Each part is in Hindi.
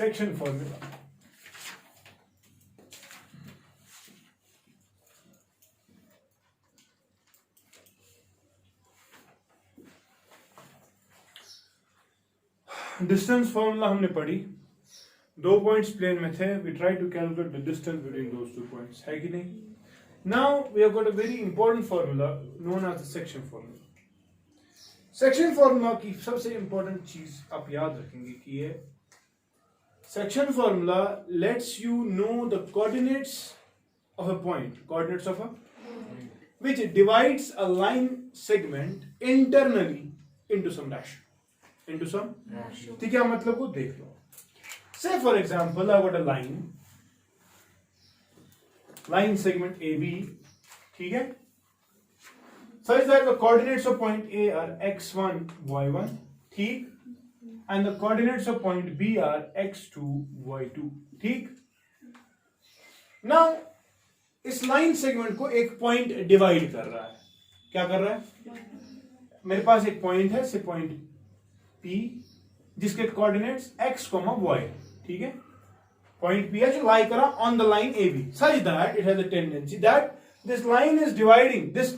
section formula. डिस्टेंस फॉर्मूला हमने पढ़ी, 2 पॉइंट्स प्लेन में थे, we try to calculate the distance between those 2 points, है कि नहीं? Now we have got a very important formula known as the section formula. Section formula की सबसे इंपॉर्टेंट चीज आप याद रखेंगे कि ये section formula lets you know the coordinates of a point, coordinates of a which divides a line segment internally into some dash, into some ठीक है, मतलब को देख लो। Say for example I got a line segment AB, ठीक है, such that the coordinates of point A are x1 y1, ठीक, and the coordinates of point B are x2 y2, ठीक। Now इस लाइन सेगमेंट को एक पॉइंट डिवाइड कर रहा है, क्या कर रहा है? मेरे पास एक पॉइंट है, से पॉइंट P जिसके कोऑर्डिनेट्स x, y, ठीक है, पॉइंट P है जो लाई करा on the line AB, such that it has a tendency that this line is dividing this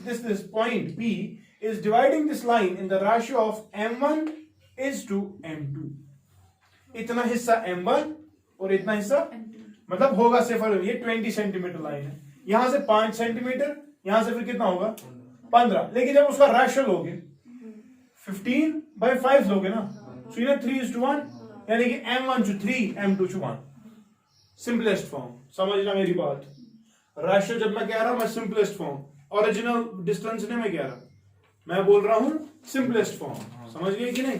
point P is dividing this line in the ratio of m1 is to m2, इतना हिस्सा m1 और इतना हिस्सा मतलब होगा से फॉर ये 20 सेंटीमीटर लाइन है, यहां से 5 सेंटीमीटर, यहां से फिर कितना होगा 15, लेकिन जब उसका रेशियो लोगे 15/5 लोगे ना, so you know 3:1, यानी कि m1 to 3 m2 to 1, simplest form, समझना मेरी बात। रेशियो जब मैं कह रहा हूं मैं सिंपलेस्ट फॉर्म, ओरिजिनल डिस्टेंस नहीं मैं कह रहा, मैं बोल रहा हूं सिंपलेस्ट फॉर्म, समझ गए कि नहीं?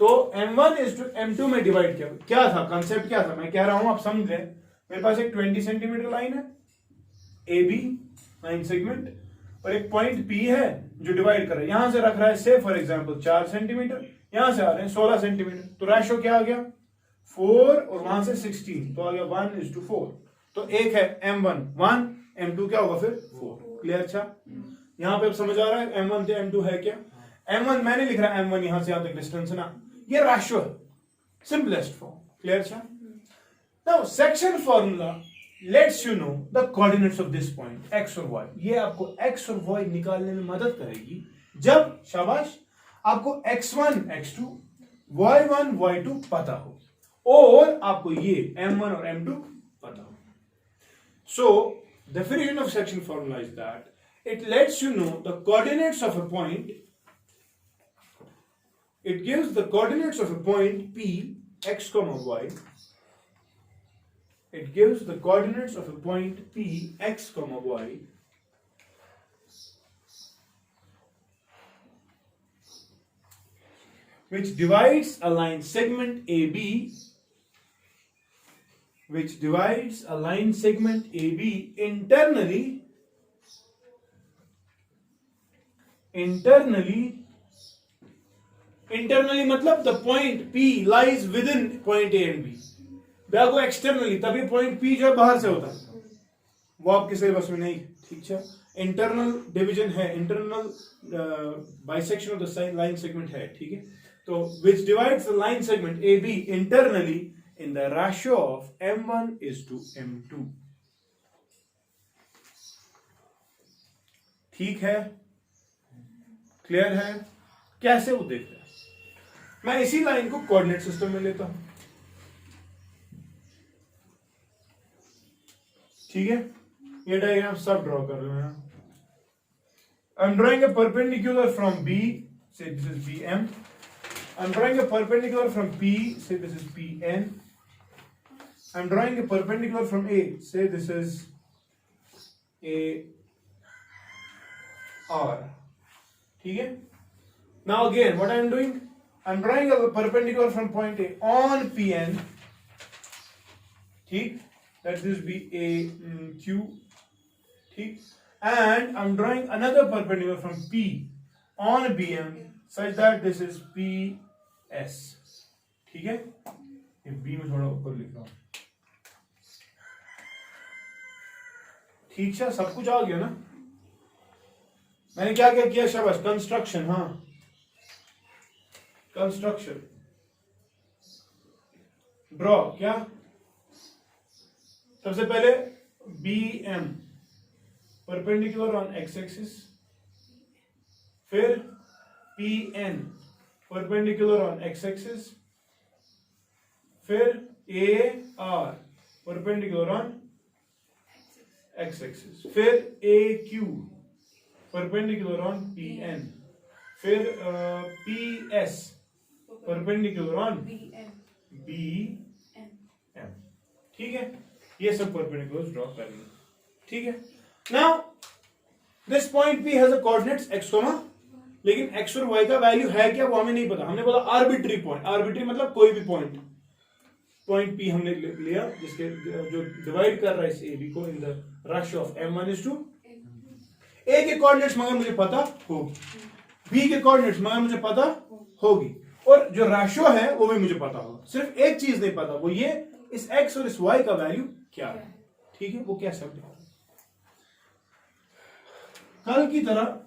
तो m1 is to m2 में डिवाइड किया, क्या था कंसेप्ट, क्या था मैं कह रहा हूं आप समझ ले। मेरे पास एक 20 सेंटीमीटर लाइन है AB लाइन सेगमेंट, और एक पॉइंट P है जो डिवाइड कर रहा है, यहां से रख रहा है से फॉर एग्जांपल 4 सेंटीमीटर, यहां से आ रहे हैं 16 सेंटीमीटर, तो रेशियो क्या आ गया 4 और वहां से 16, तो आ गया 1:4, तो एक है m1 1, m2 क्या होगा फिर 4, क्लियर? अच्छा, यहां पे अब समझ आ रहा है m1 से m2 है क्या? m1 मैंने लिख रहा है m1 यहां से यहां तक डिस्टेंस है ना, ये रेशियो है, सिंपलेस्ट फॉर्म, क्लियर? अच्छा, now section formula lets you know the coordinates of this point x और y, ये आपको x और y निकालने में मदद करेगी जब, शाबाश, आपको x1 x2 y1 y2 पता हो और आपको ये m1 और m2 पता हो। So definition of section formula is that it lets you know the coordinates of a point, it gives the coordinates of a point P x comma y, it gives the coordinates of a point P x comma y which divides a line segment AB, which divides a line segment AB internally मतलब the point P lies within point A and B, को एक्सटर्नली, तभी पॉइंट P जो है बाहर से होता है, वो आपके सिलेबस में नहीं, ठीक है? इंटरनल डिवीजन है, internal bisection of the line segment है, ठीक है? तो विच divides the line segment AB internally in the ratio of m1 is to m2, ठीक है? क्लियर है? कैसे वो देखते हैं? मैं इसी लाइन को कोऑर्डिनेट सिस्टम में लेता हूं, ठीक है? ये डायग्राम सब ड्रॉ कर रहे हैं। I'm drawing a perpendicular from B, say this is BM. I'm drawing a perpendicular from P, say this is PN. I'm drawing a perpendicular from A, say this is AR, ठीक है? Now again, what I'm doing? I'm drawing a perpendicular from point A on PN, ठीक? Let this be AQ, ठीक? And I'm drawing another perpendicular from P on BM such that this is PS, ठीक है? ये B में थोड़ा ऊपर लिख रहा हूं, ठीक है? सब कुछ आ गया ना? मैंने क्या क्या किया? शाबाश, कंस्ट्रक्शन, हाँ, कंस्ट्रक्शन। ड्रॉ क्या, सबसे पहले B M perpendicular on X axis, फिर P N perpendicular on X axis, फिर A R perpendicular on X axis, फिर A Q perpendicular on P N, फिर P S perpendicular on B M. ठीक है, ये सब परपेंडिकुलर ड्रॉ करेंगे। ठीक है, now this point P has a coordinates x, लेकिन x और y का वैल्यू है क्या वो हमें नहीं पता। हमने बोला आर्बिट्री पॉइंट, आर्बिट्री मतलब कोई भी पॉइंट, पॉइंट P हमने लिया जिसके जो डिवाइड कर रहा है इस AB को in the ratio of m1 is to A के कोऑर्डिनेट्स मगर मुझे पता होगी, B के कोऑर्डिनेट्स मगर मुझे पता होगी, और जो रेशियो है वो भी मुझे पता होगा। सिर्फ एक चीज नहीं पता, वो ये इस x और इस y का वैल्यू क्या है। ठीक है, वो कैसे हम कल की तरह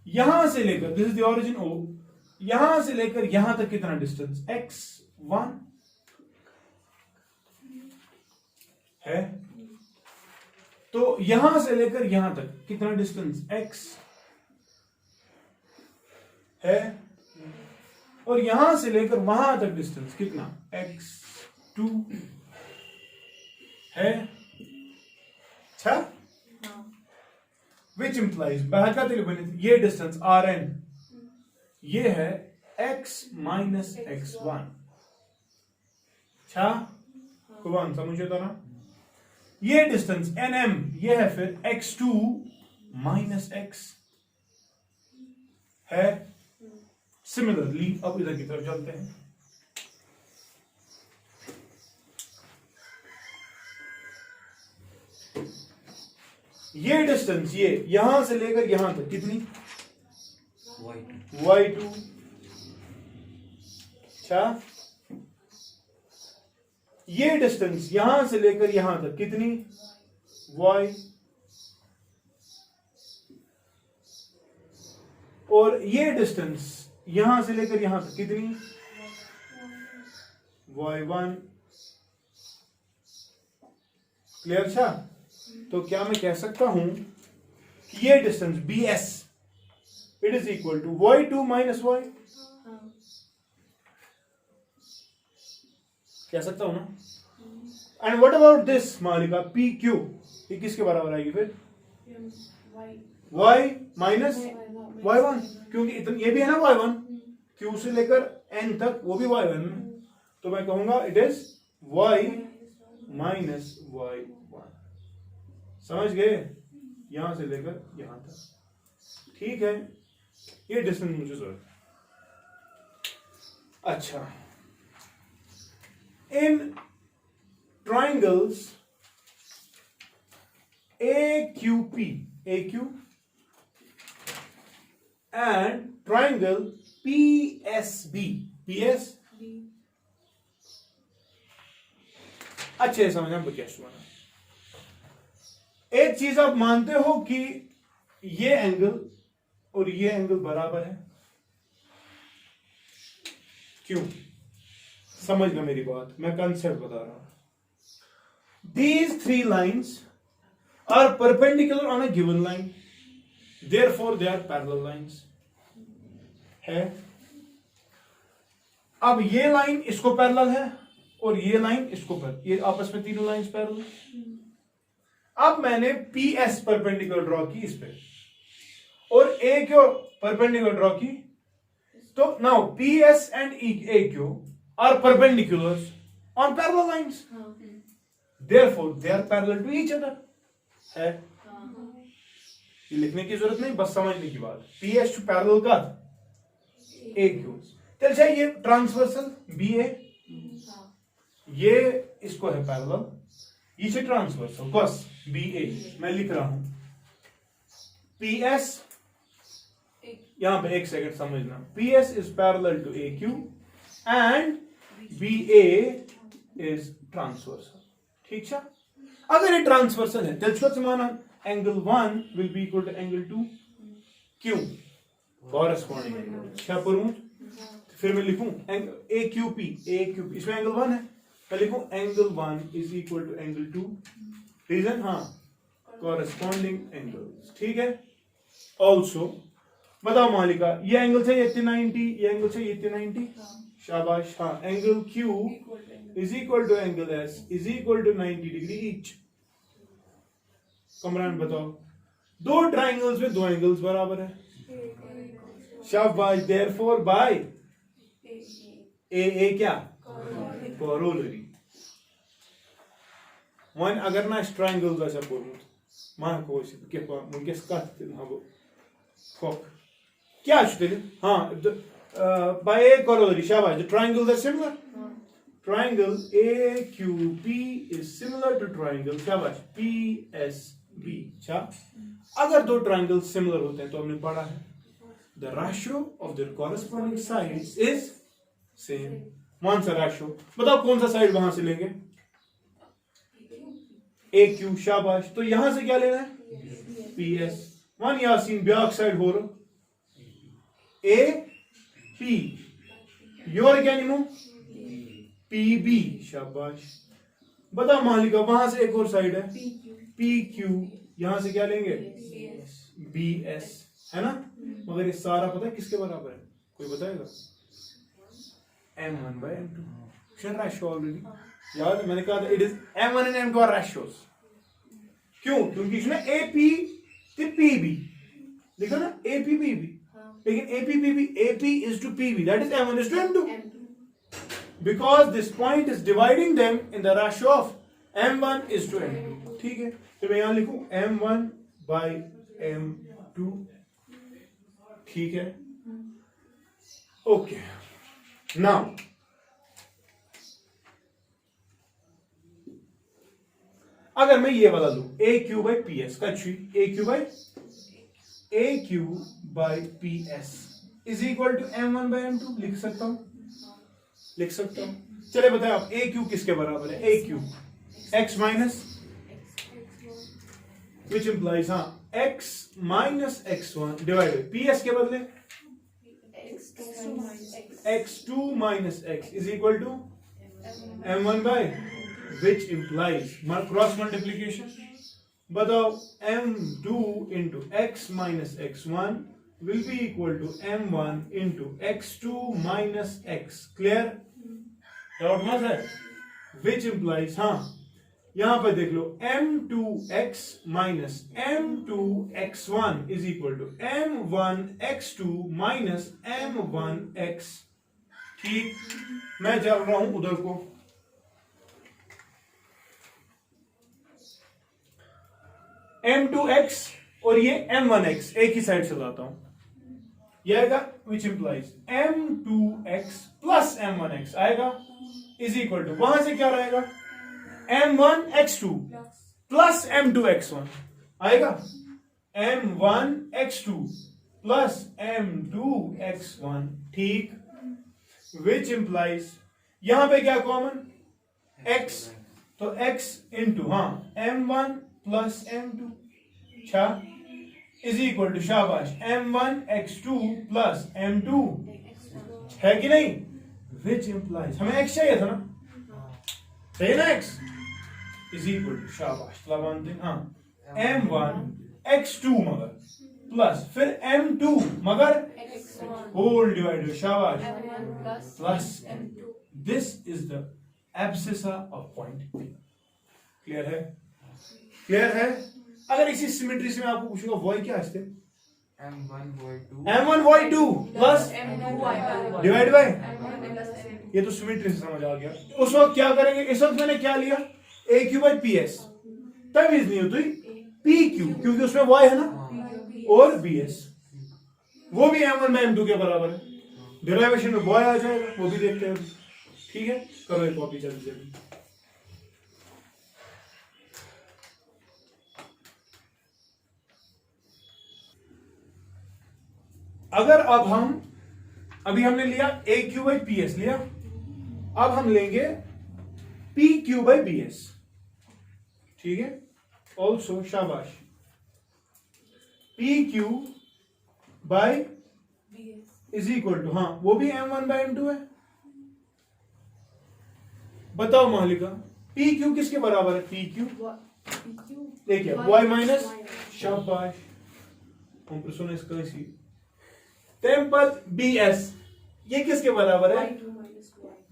यहां से लेकर, this is the origin O, यहां से लेकर यहां तक कितना डिस्टेंस x1 है, तो यहां से लेकर यहां तक कितना डिस्टेंस x है, और यहां से लेकर वहां तक डिस्टेंस कितना x2 है। अच्छा, विच इंप्लाइज ये डिस्टेंस Rn, ये है x माइनस x1। अच्छा, कौन समझे तो ना, ये डिस्टेंस nm, ये है फिर x2 माइनस x है। सिमिलरली अब इधर की तरफ चलते हैं, ये डिस्टेंस ये यहां से लेकर यहां तक कितनी y2। अच्छा, ये डिस्टेंस यहां से लेकर यहां तक कितनी y, और ये डिस्टेंस यहां से लेकर यहां तक कितनी y1। क्लियर? अच्छा, तो क्या मैं कह सकता हूं कि ये distance bs it is equal to y2 minus y, कह सकता हूं ना। एंड व्हाट अबाउट दिस मालिका pq, ये किसके बराबर आएगी फिर y माइनस y1, क्योंकि ये भी है ना y1, q से लेकर n तक वो भी y1, तो मैं कहूंगा it is y minus y1। समझ गए, यहां से लेकर यहां तक। ठीक है, ये डिस्टेंस मुझे जरूरत है। अच्छा, इन triangles AQP and triangle PSB, अच्छे समझना क्या सुना। एक चीज आप मानते हो कि ये एंगल और ये एंगल बराबर है, क्यों? समझना मेरी बात, मैं कंसेप्ट बता रहा हूं। These three lines are perpendicular on a given line, therefore they are parallel lines है। अब ये लाइन इसको पैरेलल है और ये लाइन इसको ये आपस में तीनों लाइन्स पैरेलल। अब मैंने PS परपेंडिकुलर ड्रॉ की इस पे और AQ परपेंडिकुलर ड्रॉ की, तो now PS and AQ are perpendiculars on parallel lines, therefore they are parallel to each other है। ये लिखने की जरूरत नहीं, बस समझने की बात। PS टू पैरेलल का AQ, चल चाहिए ये ट्रांसवर्सल BA, ये इसको है पैरेलल, ये से ट्रांसवर्सल बस BA मैं लिख रहा हूं। PS, यहां पे एक सेकंड समझना, PS is parallel to AQ and BA is transversal. ठीक है, अगर ये ट्रांसवर्सल है तो माना angle 1 will be equal to angle 2, क्यों? कॉरेस्पॉन्डिंग एंगल 6 पर फिर मैं लिखूं ए क्यू पी, इसमें एंगल 1 है, मैं लिखूं angle 1 is equal to angle 2। Reason, हाँ, कॉरेस्पॉन्डिंग एंगल्स, ठीक है। ऑल्सो बताओ मालिका, ये एंगल चाहिए इतने 90, ये एंगल चाहिए इतने 90, शाबाश, हाँ, angle Q is equal to angle S is equal to 90 degree each. Kamran बताओ, दो ट्राइंगल्स में दो एंगल्स बराबर है, शाबाश, देयरफॉर बाय ए क्या, कोरोलरी। वन अगर ना ट्राइंगल्स ऐसा बोलूं मां को के मुनकस कत हबो फक क्या तेल, हाँ, by a corollary, शाबाश, the triangles are similar. Triangle AQP is similar to triangle, शाबाश, PSB। अच्छा, अगर दो triangles similar होते हैं तो हमने पढ़ा है the ratio of their corresponding sides is same। कौन सा ratio, बताओ कौन सा साइड वहां से लेंगे, AQ, शाबाश, तो यहां से क्या लेना है, PS। One Yasin back side हो रहा A P, योर क्या निमो PB, शाबाश। बता मालिका, वहां से एक और साइड है PQ, यहां से क्या लेंगे BS, है ना। मगर ये सारा पता है किसके बराबर है, कोई बताएगा, M1 by M2 ratio already याद है, मैंने कहा था it is M1 and M2 are ratios. क्यों, क्योंकि इसमें AP तो PB लिखा ना, AP PB, लेकिन AP is to PB, that is M1 is to M2, because this point is dividing them in the ratio of M1 is to M2, ठीक है। तो मैं यहां लिखूं M1 by M2, ठीक है, ओके। नाउ अगर मैं ये वाला लूं AQ by PS, Kutchi AQ by PS is equal to M1 by M2, लिख सकता हूं। चले बताए आप AQ किसके बराबर है, AQ X minus, which implies, हाँ, X minus X1 divided PS के बदले X2 minus X is equal to M1 by, which implies cross multiplication। बताओ M2 into X minus X1 will be equal to M1 into X2 minus X, clear, doubt मत है, which implies, हाँ, यहां पर देख लो M2X minus M2X1 is equal to M1X2 minus M1X, ठीक। मैं चल रहा हूं उधर को, M2X और ये M1X एक ही साइड से लाता हूं, ये आएगा which implies M2X plus M1X आएगा is equal to, वहां से क्या रहेगा, M1X2 plus M2X1 आएगा M1X2 plus M2X1, ठीक, which implies यहां पे क्या कॉमन X, तो X into, हाँ, M1 plus M2, अच्छा, is equal to, शाबाश, M1X2 plus M2, है कि नहीं, which implies, हमें X चाहिए था ना, चाहिए ना X, is equal to, शाबाश, हाँ, M1X2 मगर प्लस फिर M2 मगर होल डिवाइडेड, शाबाश, plus M2, this is the abscissa of point P। Clear है, क्लियर है। अगर इसी सिमेट्री से मैं आपको पूछूंगा y क्या है, M1y2 प्लस डिवाइड बाय, ये तो सिमेट्री से समझ आ गया। उस वक्त क्या करेंगे, इस वक्त मैंने क्या लिया, AQ by PS, तमीज नहीं होती PQ, क्योंकि उसमें y है ना, और BS, वो भी M1 में M2 के बराबर है, डेरिवेशन में y आ जाएगा, वो भी देखते हैं, ठीक है। करो एक कॉपी जल्दी जल्दी। अगर अब हम, अभी हमने लिया AQ by PS लिया, अब हम लेंगे PQ by BS, ठीक है। ऑल्सो शाबाश, PQ by is equal to, हाँ वो भी m1/m2 है। बताओ मालिका, पी क्यू किसके बराबर है? पी क्यू देखिए y माइनस, शाबाश कंप्रेशन इसका इसी टेम पद बी एस, ये किसके बराबर है?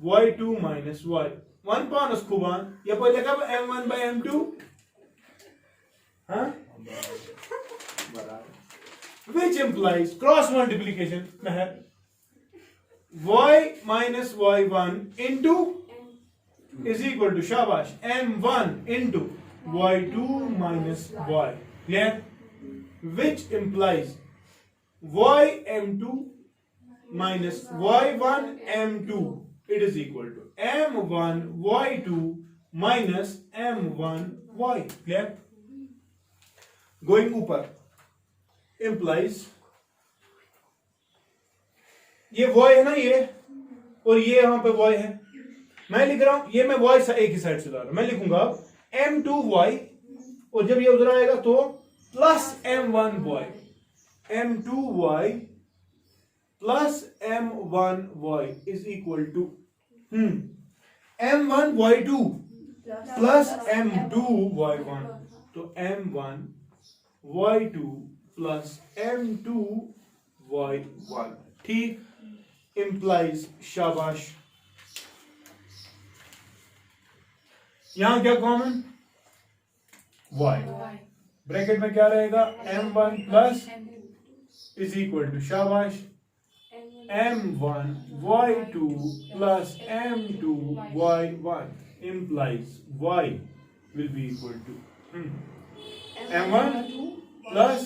y2 माइनस y 1 पान खुबान, ये पहले कब m1/m2, हाँ which implies cross multiplication में है y minus y1 into is equal to, शाबाश, m1 into y2 minus y, clear, which implies y m2 minus y1 m2, it is equal to m1 y2 minus m1 y, clear, going ऊपर implies ये y है ना ये, और ये यहां पे y है, मैं लिख रहा हूं ये, मैं y एक ही साइड से ला रहा हूं, मैं लिखूंगा m2y, और जब ये उधर आएगा तो plus m1y, m2y plus m1y is equal to m1y2 plus m2y1, तो m1y2 प्लस m2y1, ठीक, इंप्लाइज, शाबाश। यहां क्या कॉमन? y, ब्रैकेट में क्या रहेगा? m1 plus is equal to, शाबाश, m1y2 plus m2y1, implies y will be equal to m1 plus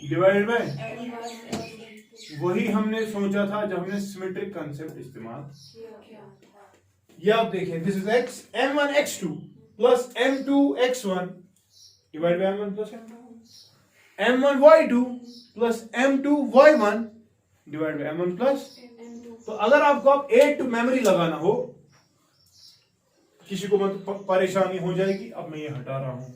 divided by, वही हमने सोचा था जब हमने सिमेट्रिक कंसेप्ट इस्तेमाल, ये आप देखिए, this is x, m1 x2 plus m2 x1 divide by m1 plus m1 y2 plus m2 y1 divide by m1 plus, तो अगर आपको आप एड टू मेमोरी लगाना हो, किसी को मतलब परेशानी हो जाएगी, अब मैं ये हटा रहा हूं,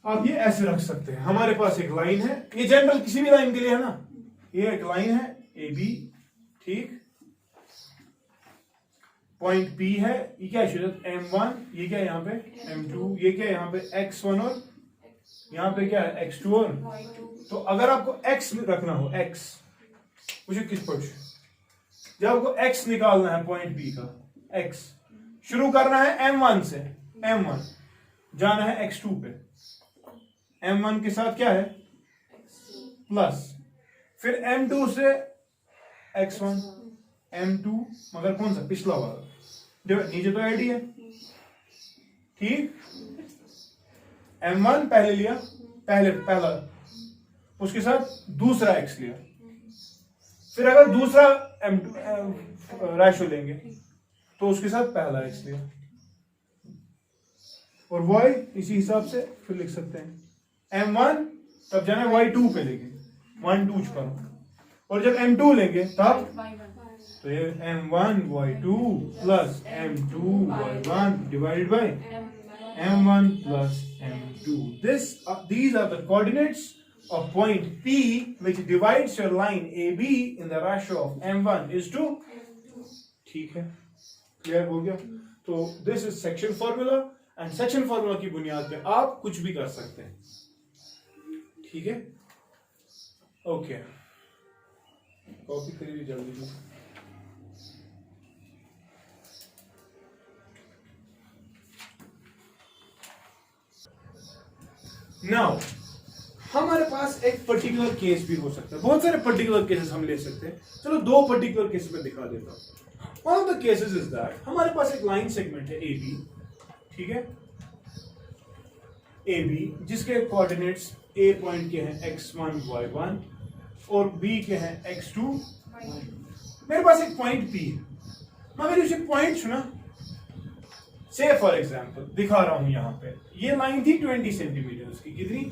आप ये ऐसे रख सकते हैं, हमारे पास एक लाइन है, ये जनरल किसी भी लाइन के लिए है ना, ये एक लाइन है ए बी, ठीक, पॉइंट P है, ये क्या है m1, ये क्या है यहाँ पे m2, ये क्या है यहाँ पे x1, और यहाँ पे क्या है x2 और, तो अगर आपको x रखना हो, x मुझे किस पर, जब आपको x निकालना है पॉइंट P का, x शुरू करना है m1 से, m1 जाना है x2 पे, m1 के साथ क्या है प्लस, फिर m2 से x1, m2 मगर कौन सा, पिछला वाला, नीचे तो एड ही है, ठीक, m1 पहले लिया, पहला उसके साथ दूसरा x लिया, फिर अगर दूसरा m2 रेशो लेंगे तो उसके साथ पहला x लिया, और y इसी हिसाब से फिर लिख सकते हैं, m1 तब जाना y2 पे लेंगे, 1 2 करो, और जब m2 लेंगे तब, तो ये m1 y2 plus m2 y1 divided by m1 plus m2, these are the coordinates of point P which divides your line AB in the ratio of m1 is to, ठीक है, क्लियर हो गया, तो this is section formula, and section formula की बुनियाद पे आप कुछ भी कर सकते हैं, ठीक है, ओके, कॉपी करिए जल्दी से। नाउ हमारे पास एक पर्टिकुलर केस भी हो सकता है, बहुत सारे पर्टिकुलर केसेस हम ले सकते हैं, चलो दो पर्टिकुलर केसेस में दिखा देता हूं। One of the cases is that हमारे पास एक लाइन सेगमेंट है ए बी, ठीक है, ए बी जिसके कोऑर्डिनेट्स ए पॉइंट के हैं x1 y1 और बी के हैं x2, मेरे पास एक पॉइंट P है, मगर उसे पॉइंट सुना, से फॉर एग्जांपल दिखा रहा हूं यहां पे, ये लाइन थी 20 सेंटीमीटर की, कितनी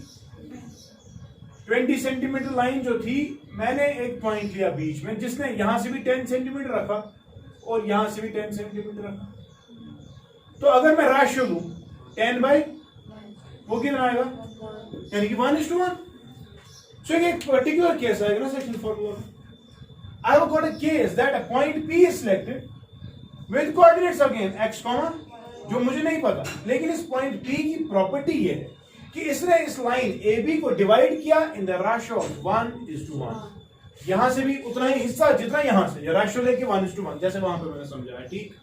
20 सेंटीमीटर लाइन जो थी, मैंने एक पॉइंट लिया बीच में जिसने यहां से भी 10 सेंटीमीटर रखा और यहां से भी 10 सेंटीमीटर रखा, तो अगर मैं रेशियो लूं 10 बाई वो कितना आएगा, यानी कि 1:1. सो एक पर्टिकुलर केस आएगा ना सेक्शन फॉर्मूला में. I have got a case that a point P is selected with coordinates again x, जो मुझे नहीं पता, लेकिन इस पॉइंट P की प्रॉपर्टी ये है कि इसने इस लाइन AB को डिवाइड किया इन द रेशियो ऑफ 1:1. यहां से भी उतना ही हिस्सा जितना यहां से, रेशियो लेके 1:1, जैसे वहां पे मैंने समझाया. ठीक.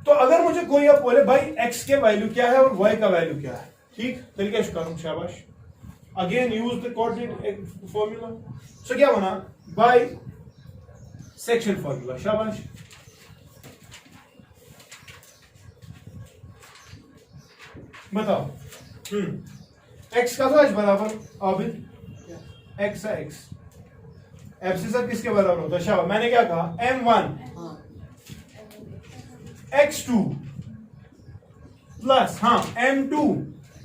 तो अगर मुझे कोई अब बोले भाई x के वैल्यू क्या है और y का वैल्यू क्या है, ठीक, तरीके से करूं. शाबाश. Again use the coordinate formula. So क्या बना, बाय सेक्शन फॉर्मूला. शाबाश. बताओ. x का तो h बराबर आबिद x है x, f से सब किसके बराबर होता है. शाबाश. मैंने क्या कहा, m1 x2 प्लस m2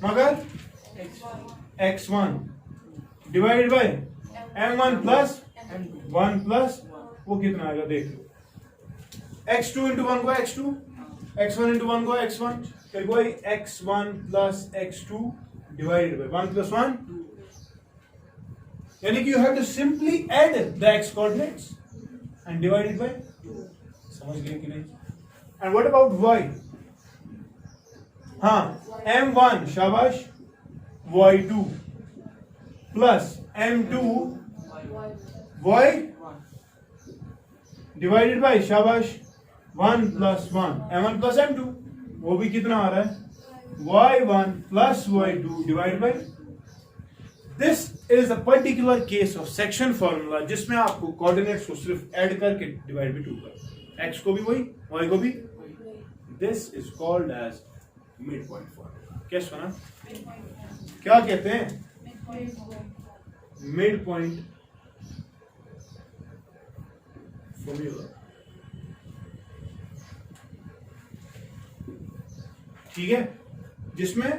मगर x1 divided by m1 plus 1 plus वो कितना आएगा देख लो. x2 इंटू 1 को x2, x1 इंटू 1 को x1, फिर कोई x1 plus x2 divided by 1 plus 1, यानी कि you have to simply add the x coordinates and divided by. समझ गए कि नहीं. And what about y. m1 शाबाश y2 plus m2 y divided by शाबाश 1 प्लस 1 m1 प्लस m2, वो भी कितना आ रहा है y1 plus y2 divided by. This is a particular case of section formula जिसमें आपको कोऑर्डिनेट्स को सिर्फ ऐड करके डिवाइड बाय 2 कर, x को भी वही y को भी. This is called as mid point formula. क्या सुना, क्या कहते हैं, मिड पॉइंट फॉर्मूला. ठीक है, जिसमें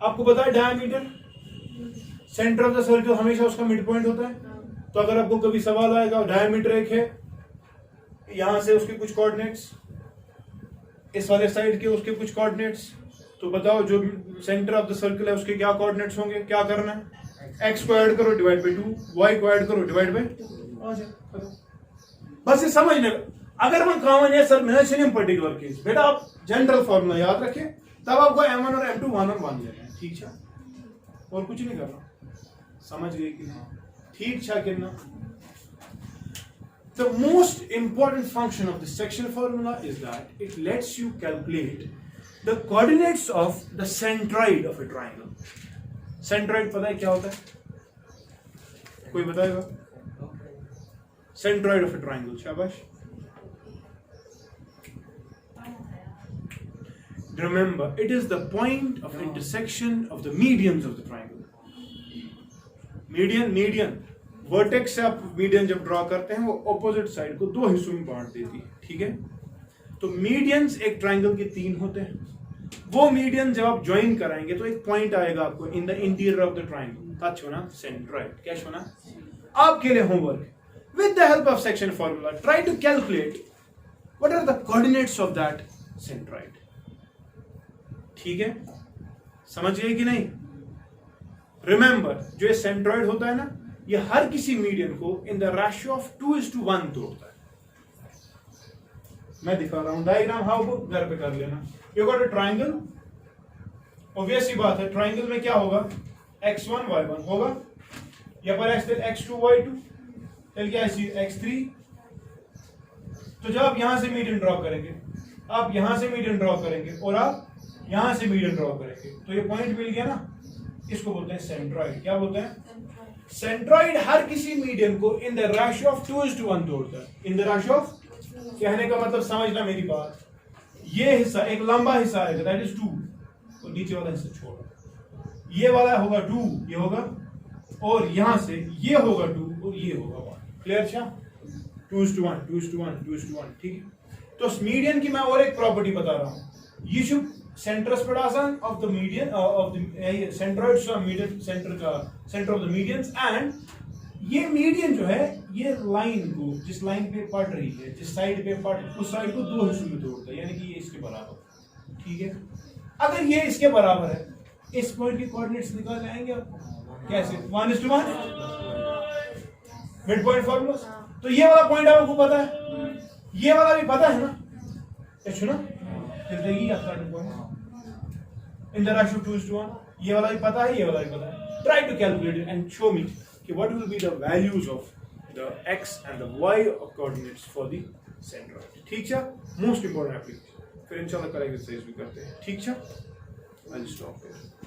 आपको पता है diameter centre of the circle हमेशा उसका मिड पॉइंट होता है. तो अगर आपको कभी सवाल आएगा डायमीटर एक है, यहां से उसके कुछ कोऑर्डिनेट्स, इस वाले साइड के उसके कुछ कोऑर्डिनेट्स, तो बताओ जो सेंटर ऑफ द सर्कल है उसके क्या कोऑर्डिनेट्स होंगे. क्या करना है, x को ऐड करो डिवाइड बाय 2, y को ऐड करो डिवाइड बाय 2. बस ये समझने. अगर हम कॉमन है सर मैंने चलिए पर्टिकुलर केस, बेटा आप जनरल फॉर्मूला याद रखें, तब आपको m1 और m2 1 और 1 लेना है. ठीक है, और कुछ नहीं करना. समझ गए कि नहीं. ठीक है कि ना. The most important function of the sectional formula is that it lets you calculate the coordinates of the centroid of a triangle. Centroid पता है क्या होता है, कोई बताएगा. Centroid of a triangle. शाबाश. Remember, it is the point of intersection of the medians of the triangle. Median vertex से आप मीडियन जब ड्रॉ करते हैं वो ऑपोजिट साइड को दो हिस्सों में बांट देती है. ठीक है, तो मीडियंस एक ट्राइंगल के 3 होते हैं. वो मीडियन जब आप ज्वाइन कराएंगे तो एक पॉइंट आएगा आपको in the interior of the triangle. Touch होना सेंट्रॉइड. क्या होना. आपके लिए homework, with the help of section formula try to calculate what are the coordinates of that centroid. ठीक है, समझ गए कि नहीं. रिमेंबर, जो ये सेंट्रॉइड होता है ना, ये हर किसी मीडियन को इन द रेशियो ऑफ 2:1 तोड़ता है. मैं दिखा रहा हूं डायग्राम, हाउ घर पे कर लेना. You got a triangle, obvious सी बात है ट्राइंगल में क्या होगा, x1 y1 होगा, या पर x2 y2, फिर क्या है x3. तो जब आप यहां से मीडियन ड्रॉ करेंगे, आप यहां से मीडियन ड्रॉ करेंगे और आप यहां से मीडियन ड्रॉ करेंगे, तो ये पॉइंट मिल गया ना, इसको बोलते हैं सेंट्रॉइड. क्या बोलते हैं, सेंट्रॉइड. हर किसी मीडियन को इन द रेशियो ऑफ 2:1 तोड़ता है. इन द रेशियो ऑफ, कहने का मतलब समझना मेरी बात, ये हिस्सा एक लंबा हिस्सा आएगा दैट इज 2, तो नीचे वाला हिस्सा छोड़ो. ये वाला होगा 2, ये होगा, और यहां से ये होगा 2 और ये होगा 1. क्लियर छा. 2:1. ठीक है. तो मीडियन की मैं और एक प्रॉपर्टी बता रहा हूं. ये शुड सेंटर स्पेडासन of the median of the centroid median center of the medians and ये मीडियन जो है ये लाइन को जिस लाइन पे पढ़ रही है, जिस साइड पे पढ़, उस साइड को दो हिस्सों में तोड़ता है, यानी कि ये इसके बराबर, ठीक है। अगर ये इसके बराबर है, इस पॉइंट के कोऑर्डिनेट्स निकाल आएंगे आप कैसे, 1:1 मिड पॉइंट फॉर्मूला। तो ये वाला पॉइंट आपको पता है, ये वाला भी पता है ना, अच्छा ना, इन द रेशियो 2:1, ये वाला भी पता है, ये वाला भी पता है। Try to calculate it and show me कि what will be the values of the x and the y coordinates for the centroid. ठीक है, मोस्ट इंपोर्टेंट एप्लीकेशन। फिर इंशाल्लाह कल एक्सरसाइज भी करते हैं, ठीक है। I stop here.